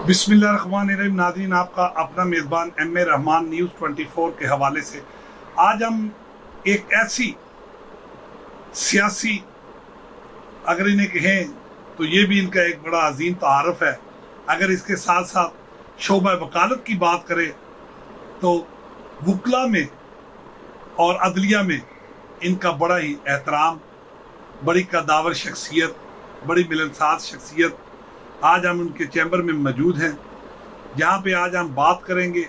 बिस्मिल्लाहिर्रहमानिर्रहीम। नाज़रीन, आपका अपना मेज़बान एम.ए. रहमान न्यूज़ 24 के हवाले से आज हम एक ऐसी सियासी, अगर इन्हें कहें तो ये भी इनका एक बड़ा अजीम तारुफ है। अगर इसके साथ साथ शोबा वकालत की बात करें तो वकला में और अदलिया में इनका बड़ा ही एहतराम, बड़ी कदावर शख्सियत, बड़ी मिलनसार शख्सियत। आज हम उनके चैम्बर में मौजूद हैं, जहाँ पे आज हम बात करेंगे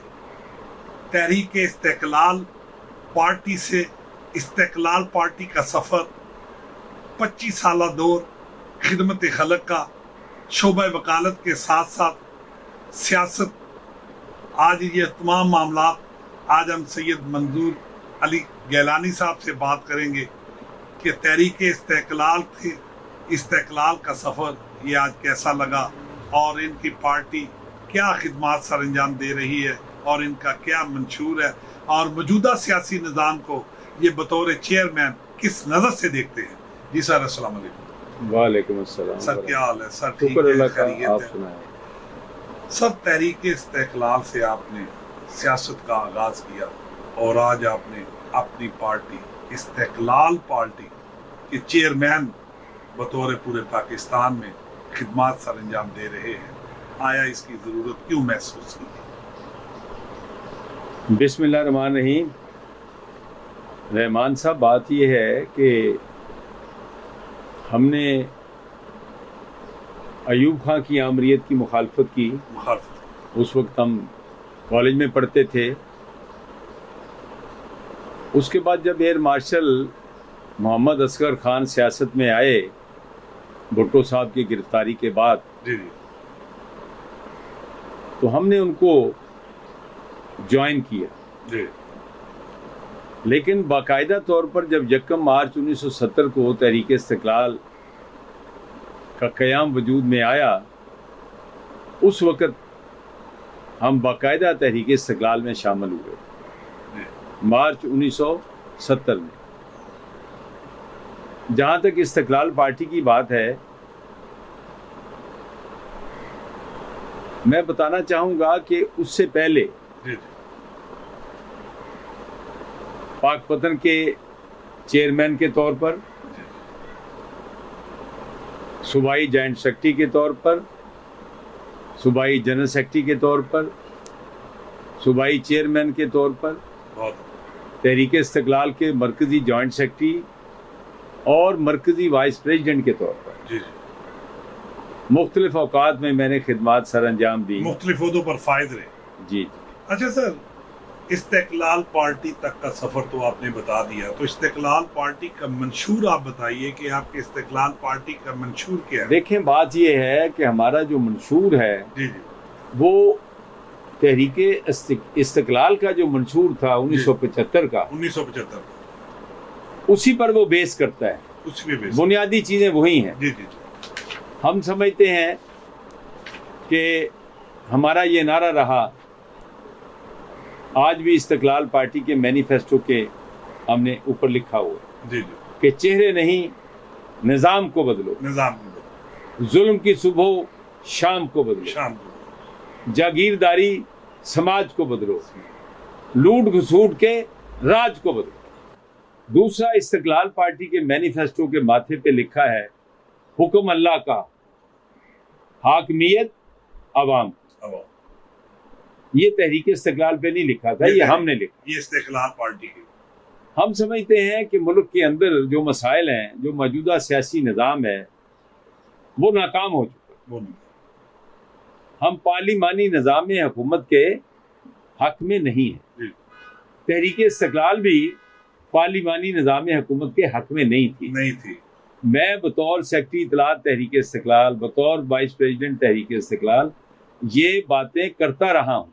तहरीक इस्तेकलाल पार्टी से इस्तेकलाल पार्टी का सफ़र, 25 साल दौर खिदमत खलक का, शोबा वकालत के साथ साथ सियासत। आज ये तमाम मामला आज हम सैयद मंजूर अली गैलानी साहब से बात करेंगे कि तहरीक इस्तेकलाल का सफ़र ये आज कैसा लगा और इनकी पार्टी क्या खिदमात सर अंजाम दे रही है और इनका क्या मंशूर है और मौजूदा सियासी निज़ाम को ये बतौर चेयरमैन किस नज़र से देखते हैं। जी सर, अस्सलाम वालेकुम। वालेकुम अस्सलाम सर, क्या हाल है सर? ठीक है, खैरियत है सर। तहरीक इस्तेकलाल से आपने सियासत का आगाज किया और आज आपने अपनी पार्टी इस्तेकलाल पार्टी के चेयरमैन बतौर पूरे पाकिस्तान में खिदमात सर अंजाम दे रहे हैं। आया इसकी ज़रूरत क्यों महसूस की? बिस्मिल्लाहिर्रहमानिर्रहीम। रहमान साहब, बात यह है कि हमने अयूब खां की आमरीत की मुखालफत की। उस वक्त हम कॉलेज में पढ़ते थे। उसके बाद जब एयर मार्शल मोहम्मद असगर खान सियासत में आए भुट्टो साहब की गिरफ्तारी के बाद, तो हमने उनको ज्वाइन किया। लेकिन बाकायदा तौर पर जब 1 मार्च 1970 को तहरीक इस्तेकलाल का क़याम वजूद में आया, उस वक़्त हम बाकायदा तहरीक इस्तेकलाल में शामिल हुए मार्च 1970 में। जहाँ तक इस्तेकलाल पार्टी की बात है, मैं बताना चाहूँगा कि उससे पहले पाकपतन के चेयरमैन के तौर पर, सूबाई जॉइंट सेक्रेटरी के तौर पर, सूबाई जनरल सेक्रेटरी के तौर पर, सूबाई चेयरमैन के तौर पर, तहरीक इस्तेकलाल के मरकज़ी जॉइंट सेक्रेटरी और मरकज़ी वाइस प्रेसिडेंट के तौर पर मुख्तलिफ औकात में मैंने खिदमात सर अंजाम दी, मुख्तलिफ ओहदों पर फायद रहे। जी। अच्छा सर, इस्तेकलाल पार्टी तक का सफ़र तो आपने बता दिया, तो इस्तेकलाल पार्टी का मंशूर आप बताइए कि आपके इस्तेकलाल पार्टी का मंशूर क्या है? देखें, बात ये है कि हमारा जो मंशूर है वो तहरीक इस्तेकलाल का जो मंशूर था 1975 का, 1975 उसी पर वो बेस करता है। उसी पे बेस, बुनियादी चीज़ें वही हैं। जी जी। हम समझते हैं कि हमारा ये नारा रहा, आज भी इस्तेकलाल पार्टी के मैनिफेस्टो के हमने ऊपर लिखा हुआ कि चेहरे नहीं निज़ाम को बदलो, जुल्म की सुबह शाम को बदलो, जागीरदारी समाज को बदलो, लूट घसूट के राज को बदलो। दूसरा, इस्तेकलाल पार्टी के मैनिफेस्टो के माथे पे लिखा है हुक्म अल्लाह का, हाकमियत अवाम। ये तहरीक इस्तेकलाल पे नहीं लिखा था, ये हमने लिखा। ये इस्तेकलाल पार्टी की। हम समझते हैं कि मुल्क के अंदर जो मसाइल हैं, जो मौजूदा सियासी निज़ाम है, वो नाकाम हो चुका है। हम पार्लिमानी निज़ाम हुकूमत के हक में नहीं है। तहरीक इस्तेकलाल भी पार्लिमानी निज़ाम हुकूमत के हक में नहीं थी। मैं बतौर सेक्रेटरी इत्तलात तहरीक इस्तेकलाल, बतौर वाइस प्रेसिडेंट तहरीक इस्तेकलाल, ये बातें करता रहा हूँ।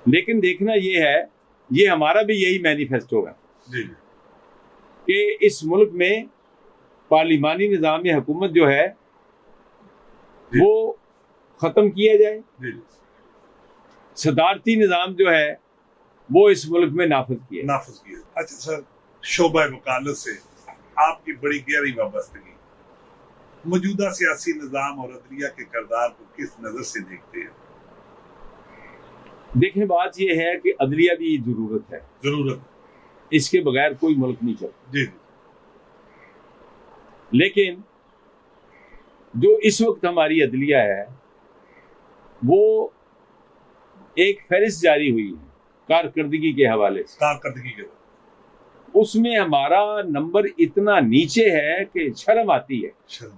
लेकिन देखना ये है, ये हमारा भी यही मैनिफेस्टो है कि इस मुल्क में पार्लिमानी निज़ाम हुकूमत जो है वो ख़त्म किया जाए, सदारती निज़ाम जो है वो इस मुल्क में नाफिज किया। अच्छा सर, शोबा वकालत से आपकी बड़ी गहरी वाबस्तगी, मौजूदा सियासी निज़ाम और अदलिया के किरदार को किस नज़र से देखते हैं? देखें, बात यह है कि अदलिया की जरूरत है, जरूरत, इसके बगैर कोई मुल्क नहीं चलता। जी। लेकिन जो इस वक्त हमारी अदलिया है वो एक फहरिस्त जारी हुई है कारकर्दगी के हवाले से, कारकर्दगी के उसमें हमारा नंबर इतना नीचे है कि शर्म आती है शर्म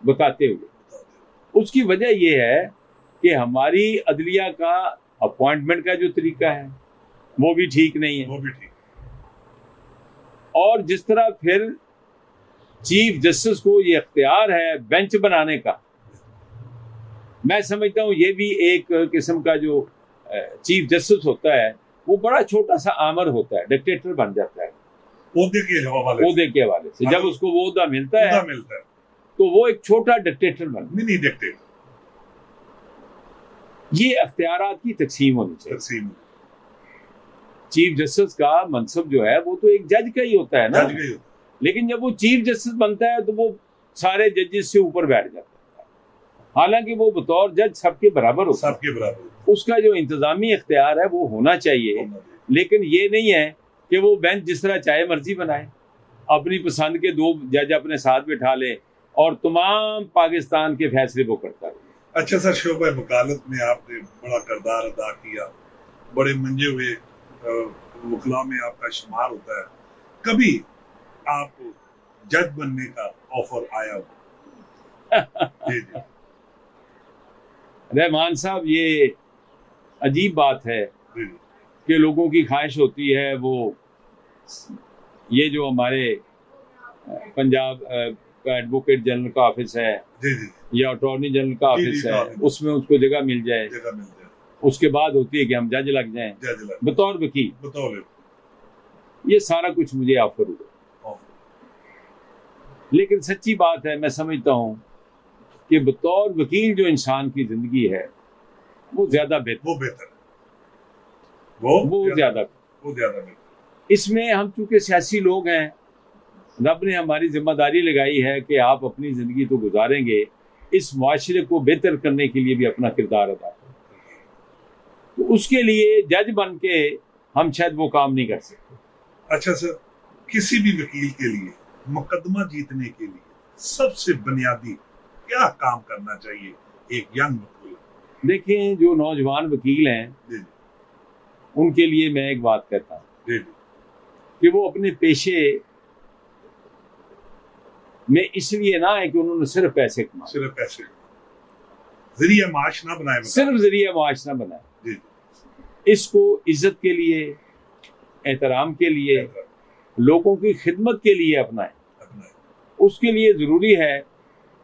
बताते हुए। उसकी वजह यह है कि हमारी अदलिया का अपॉइंटमेंट का जो तरीका है वो भी ठीक नहीं है, वो भी ठीक। और जिस तरह फिर चीफ जस्टिस को ये अख्तियार है बेंच बनाने का, मैं समझता हूँ ये भी एक किस्म का जो चीफ जस्टिस होता है वो बड़ा छोटा सा आमर होता है, डिक्टेटर बन जाता है ओहदे के हवाले से। जब उसको वो ओहदा मिलता है तो वो एक छोटा डिक्टेटर बन, मिनी डिक्टेटर। ये अख्तियारात की तकसीम होनी चाहिए। चीफ जस्टिस का मनसब जो है वो तो एक जज का ही होता है ना, लेकिन जब वो चीफ जस्टिस बनता है तो वो सारे जजेस से ऊपर बैठ जाता है, हालांकि वो बतौर जज सबके बराबर होता है। उसका जो इंतजामी इख्तियार है वो होना चाहिए, लेकिन ये नहीं है कि वो बेंच जिस तरह चाहे मर्जी बनाए, अपनी पसंद के 2 जज अपने साथ बिठा ले और तमाम पाकिस्तान के फैसले वो करता रहे। अच्छा सर, शोबा वकालत में आपने बड़ा किरदार अदा किया, बड़े मंजे हुए वकला में आपका शुमार होता है। कभी आपको जज बनने का ऑफर आया हो? जी जी। रहमान साहब, ये अजीब बात है कि लोगों की ख्वाहिश होती है वो ये जो हमारे पंजाब का एडवोकेट जनरल का ऑफिस है या अटॉर्नी जनरल का ऑफिस है उसमें उसको जगह मिल जाए, उसके बाद होती है कि हम जज लग जाएं बतौर वकील। ये सारा कुछ मुझे ऑफर हुआ, लेकिन सच्ची बात है, मैं समझता हूँ कि बतौर वकील जो इंसान की जिंदगी है वो ज्यादा बेहतर, वो ज्यादा बेहतर। इसमें हम चूंकि सियासी लोग हैं, रब ने हमारी जिम्मेदारी लगाई है कि आप अपनी जिंदगी तो गुजारेंगे, इस मुआशरे को बेहतर करने के लिए भी अपना किरदार अदा करें। तो उसके लिए जज बन के हम शायद वो काम नहीं कर सकते। अच्छा सर, किसी भी वकील के लिए मुकदमा जीतने के लिए सबसे बुनियादी क्या काम करना चाहिए एक यंग वकील? देखें, जो नौजवान वकील हैं उनके लिए मैं एक बात कहता हूँ कि वो अपने पेशे में इसलिए ना है कि उन्होंने सिर्फ पैसे कमाए, जरिया माश ना बनाए, सिर्फ जरिया माश ना बनाए। इसको इज्जत के लिए, एहतराम के लिए, लोगों की खिदमत के लिए अपनाएं। उसके लिए जरूरी है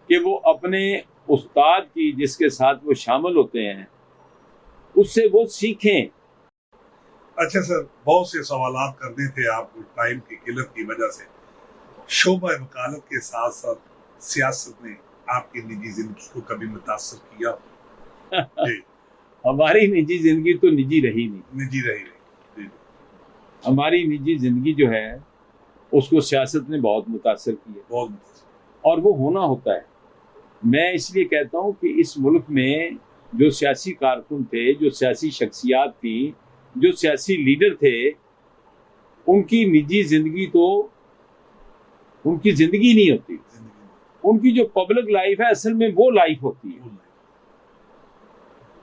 कि वो अपने उस्ताद की जिसके साथ वो शामिल होते हैं उससे वो सीखें। अच्छा सर, बहुत से सवालात करने थे आपको, टाइम की किल्लत की वजह से। शोबा वकालत के साथ साथ सियासत ने आपकी निजी जिंदगी को कभी मुतासर किया? हमारी निजी जिंदगी तो निजी रही नहीं। हमारी निजी जिंदगी जो है उसको सियासत ने बहुत मुतासर किया, और वो होना होता है। मैं इसलिए कहता हूँ कि इस मुल्क में जो सियासी कारकुन थे, जो सियासी शख्सियात थी, जो सियासी लीडर थे, उनकी निजी जिंदगी तो उनकी जिंदगी नहीं होती। उनकी जो पब्लिक लाइफ है असल में वो लाइफ होती है,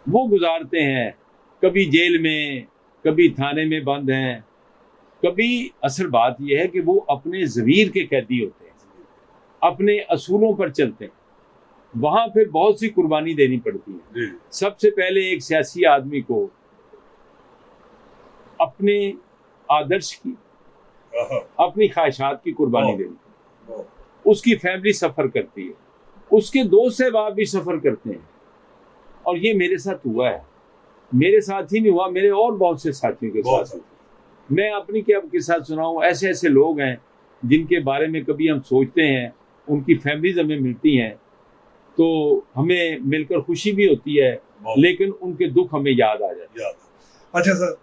वो गुजारते हैं। कभी जेल में, कभी थाने में बंद हैं, कभी असल बात यह है कि वो अपने ज़मीर के कैदी होते हैं, अपने असूलों पर चलते हैं। वहां फिर बहुत सी कुर्बानी देनी पड़ती है। सबसे पहले एक सियासी आदमी को अपने आदर्श की, अपनी ख्वाहिशात की कुर्बानी देनी, उसकी फैमिली सफर करती है, उसके दोस्त सहबाब भी सफर करते हैं। और ये मेरे साथ हुआ है, मेरे साथ ही नहीं हुआ, मेरे और बहुत से साथियों के साथ। मैं अपनी क्या आपके साथ सुनाऊं, ऐसे ऐसे लोग हैं जिनके बारे में कभी हम सोचते हैं, उनकी फैमिलीज हमें मिलती हैं तो हमें मिलकर खुशी भी होती है, लेकिन उनके दुख हमें याद आ जाते हैं। अच्छा सर,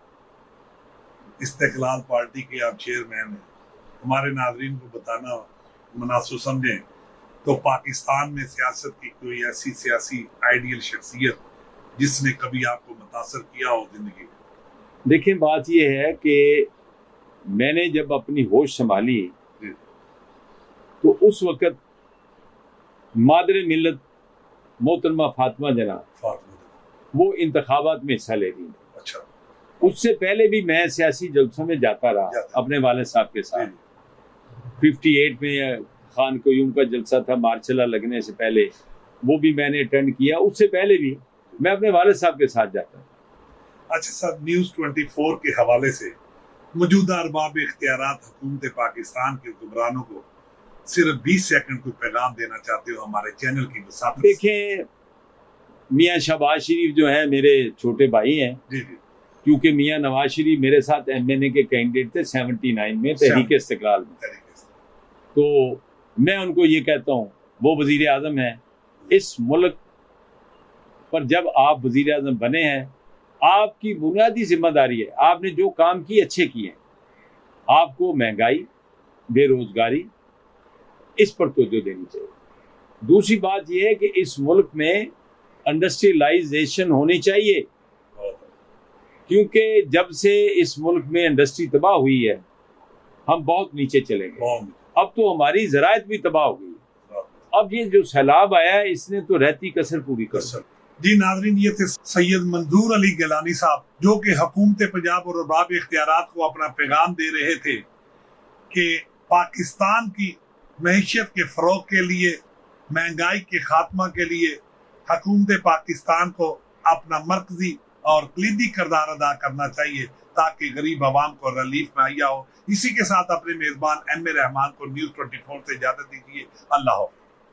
इस्तेकलाल पार्टी के आप चेयरमैन हैं, हमारे नाजरीन को बताना मुनासिब समझें तो पाकिस्तान में सियासत की कोई ऐसी सियासी आइडियल शख्सियत जिसने कभी आपको मुतासर किया हो जिंदगी में? देखें, बात यह है कि मैंने जब अपनी होश संभाली जी। तो उस वक़्त मादर मिल्लत मोहतरमा फातिमा जना फातिमा। वो इंतखाबात में हिस्सा ले रही हैं। अच्छा। उससे पहले भी मैं सियासी जलसों में जाता रहा अपने वालिद साहब के साथ। 58 में खान क़यूम का जलसा था मार्शला लगने से पहले, वो भी मैंने अटेंड किया। उससे पहले भी मैं अपने वालिद साहब के साथ जाता था। अच्छा सर, न्यूज़ 24 के हवाले से मौजूदा अरबाब इख्तियारात हुकूमत पाकिस्तान के हुक्मरानों को सिर्फ 20 सेकंड कोई पैगाम देना चाहते हो हमारे चैनल की वसात? देखें, मियाँ शहबाज शरीफ जो है मेरे छोटे भाई हैं। जी जी। क्योंकि मियाँ नवाज शरीफ मेरे साथ MNA के कैंडिडेट थे 79 में तहरीक इस्तिकलाल में। तो मैं उनको ये कहता हूँ, वो वजीर आज़म है इस मुल्क पर। जब आप वजीर आज़म बने हैं, आपकी बुनियादी जिम्मेदारी है, आपने जो काम किए अच्छे किए, आपको महंगाई बेरोजगारी इस पर तवज्जो देनी चाहिए। दूसरी बात यह है कि इस मुल्क में इंडस्ट्रियलाइजेशन होनी चाहिए, क्योंकि जब से इस मुल्क में इंडस्ट्री तबाह हुई है हम बहुत नीचे चले गए। अब तो हमारी ज़राअत भी तबाह हो गई। अब ये जो सैलाब आया है इसने तो रहती कसर पूरी कर। जी नाज़रीन, ये थे सैयद मंजूर अली गिलानी साहब, जो कि हुकूमत पंजाब और अरबाब इख्तियारात को अपना पैगाम दे रहे थे कि पाकिस्तान की मईशत के फ़रोग के लिए, महंगाई के खात्मा के लिए हुकूमत पाकिस्तान को अपना मरकजी और कलीदी किरदार अदा करना चाहिए ताकि गरीब आवाम को रिलीफ मुहैया हो। इसी के साथ अपने मेज़बान MA रहमान को न्यूज़ 24 से इजाज़त दीजिए। अल्लाह हाफ़िज़।